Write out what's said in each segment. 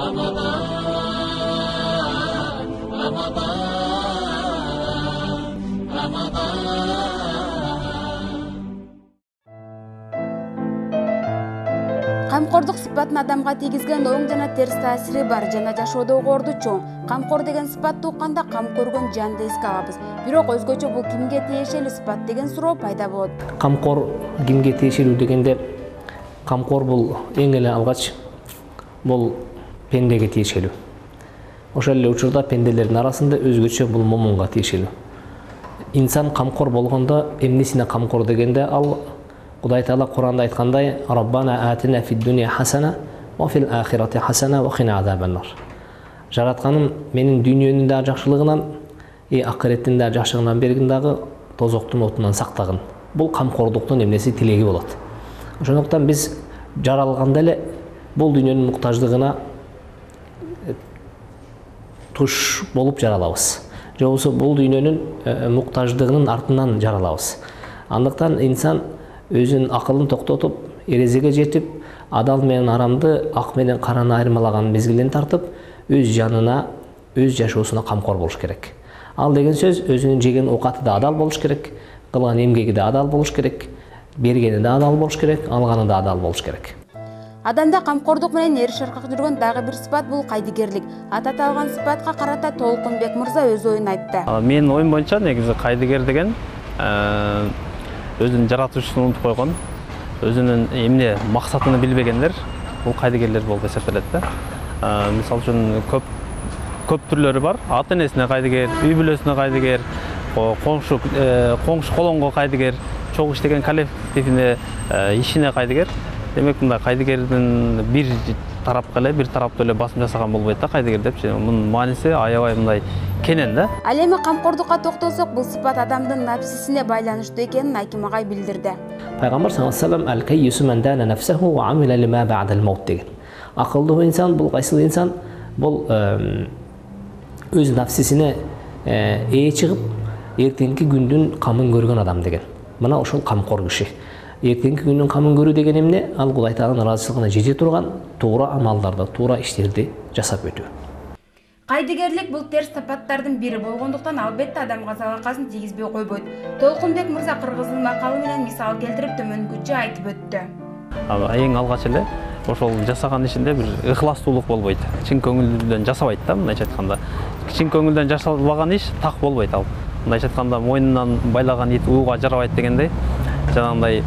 Камкордук сыпатын адамга тийгизген оң жана терс таасири бар жана жашоодогу орду чоң. Камкор деген сыпатты укканда кам көргөн жанды эске алабыз. Бирок өзгөчө бул кимге тиешелүү сыпат деген суроо пайда болот. Камкор кимге тиешелүү дегенде, камкор бул эң эле алгач бул пендеге тиешелүү. Ошол эле учурда пенделердин арасында өзгөчө бул момунга тиешелүү. Инсан камкор болгондо эмнесине камкор дегенде, ал Кудай Таала Куранда айткандай: "Раббана атина фид дуния хасана ва фил ахирати хасана ва кина азабан-нар." Жаратканым менин дүйнөнүн да жакшылыгынан, акыреттин да жакшылыгынан бергин дагы тозоктун отунан сактагын. Бул камкордуктун эмнеси тилеги болот. Ошондуктан биз жаралганда эле бул дүйнөнүн муктаждыгына туш болуп жаралабыз. Же болбосо бул дүйнөнүн муктаждыгынын артынан жаралабыз. Андыктан инсан өзүнүн акылын токтотуп, эрезеге жетип, адал менен арамды, ак менен караны айырмалаган мезгилин тартып, өз жанына, өз жашоосуна камкор болуш керек. Ал деген сөз өзүнүн жеген оокаты да адал болуш керек, кылган эмгеги да адал болуш керек, бергени да адал болуш керек, алганы да адал болуш керек. Адамда камкордук менен эри шаркак жүргөн дагы бир сыпат бул кайдыгерлик. Аты аталган сыпатка карата Толкунбек мырза өз оюн айтты. Менин оюм боюнча негизи кайдыгер деген өзүнүн жаратуучусун унутуп койгон, өзүнүн эмне максатын билбегендер бул кайдыгерлер болуп эсептелет да. Мисалы үчүн көп түрлөрү бар. Ата энесине кайдыгер, үй бүлөсүнө кайдыгер, коңшу колонго кайдыгер, чогуу иштеген коллективине, ишине кайдыгер. Демек, мындай кайдыгердин бир тарапка эле, бир тараптуу эле басым жасаган болбойт да кайдыгер депчи. Мунун мааниси аябай мындай кенен да. Ал эми камкордукка токтолсок, бул сыпат адамдын напсисине байланыштуу экенин Аким агай билдирди. Пайгамбар саллаллаху алейхи ва саллям "Аль-каййису ман дана нафсаху ва амила лима ба'дал маут" деген. Акылдуу инсан бул кайсыл инсан? Бул өз напсисине чыгып, эртеңки күндүн камын көргөн адам деген. Мына ошол камкор киши. Эртеңки күндүн камын көрүү деген эмне? Ал Кудай Тааланын ыраазычылыгына жете турган туура амалдарды, туура иштерди жасап өтүү. Кайдыгерлик бул терс сапаттардын бири болгондуктан албетте адамга залакасын тийгизбей койбойт. Толкунбек мырза кыргыздын макалы менен мисал келтирип төмөнгүчө айтып өттү. Эң алгач эле ошол жасаган ишинде бир ыхластуулук болбойт. Чын көңүлдөн жасабайт да, мындайча айтканда. Чын көңүлдөн жасалбаган иш так болбойт ал. Мындайча айтканда мойнунан байлаган ит ууга жарабайт дегендей, жанагындай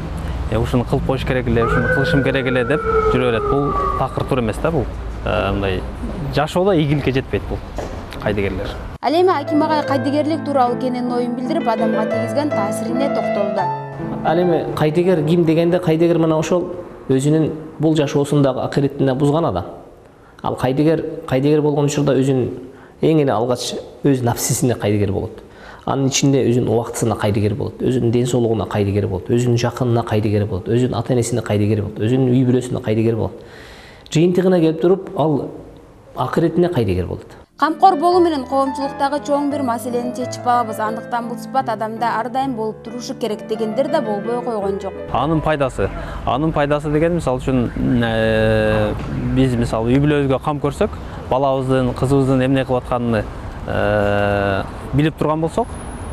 ушуну кылып коюш керек эле, ушуну кылышым керек эле деп жүрө берет. Бул такыр туура эмес да бул. Мындай жашоодо ийгиликке жетпейт бул кайдыгерлер. Ал эми Аким агай кайдыгерлик тууралуу кенен оюн билдирип, адамга тийгизген таасирине токтолду. Ал эми кайдыгер ким дегенде, кайдыгер мына ошол өзүнүн бул жашоосундагы акыретине бузган адам. Ал кайдыгер болгон учурда өзүнүн эң эле алгач өз напсисине кайдыгер болот. Анын ичинде өзүнүн убактысына кайдыгер болот, өзүнүн ден соолугуна кайдыгер болот, өзүнүн жакынына кайдыгер болот, өзүнүн ата энесине кайдыгер болот, өзүнүн үй бүлөсүнө кайдыгер болот. Жыйынтыгына келип туруп, ал акыретине кайдыгер болот. Камкор болуу менен коомчулуктагы чоң бир маселени чечип алабыз. Андыктан бул сыпат адамда ар дайым болуп турушу керек дегендер да болбой койгон жок. Анын пайдасы деген, мисалы үчүн биз мисалы үй бүлөбүзгө кам көрсөк, балабыздын, кызыбыздын эмне кылып атканын билип турган болсок,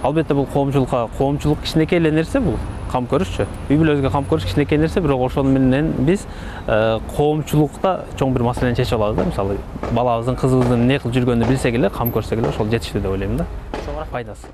албетте бул коомчулук кичинекей эле нерсе бул. Кам көрүшчү. Үй бүлөбүзгө кам көрүш кичинекей нерсе, бирок ошол менен биз коомчулукта чоң бир маселени чечип алабыз да. Мисалы, балабыздын, кызыбыздын эмне кылып жүргөнүн билсек эле, кам көрсөк эле ошол жетиштүү деп ойлойм да. Ошого пайдасы.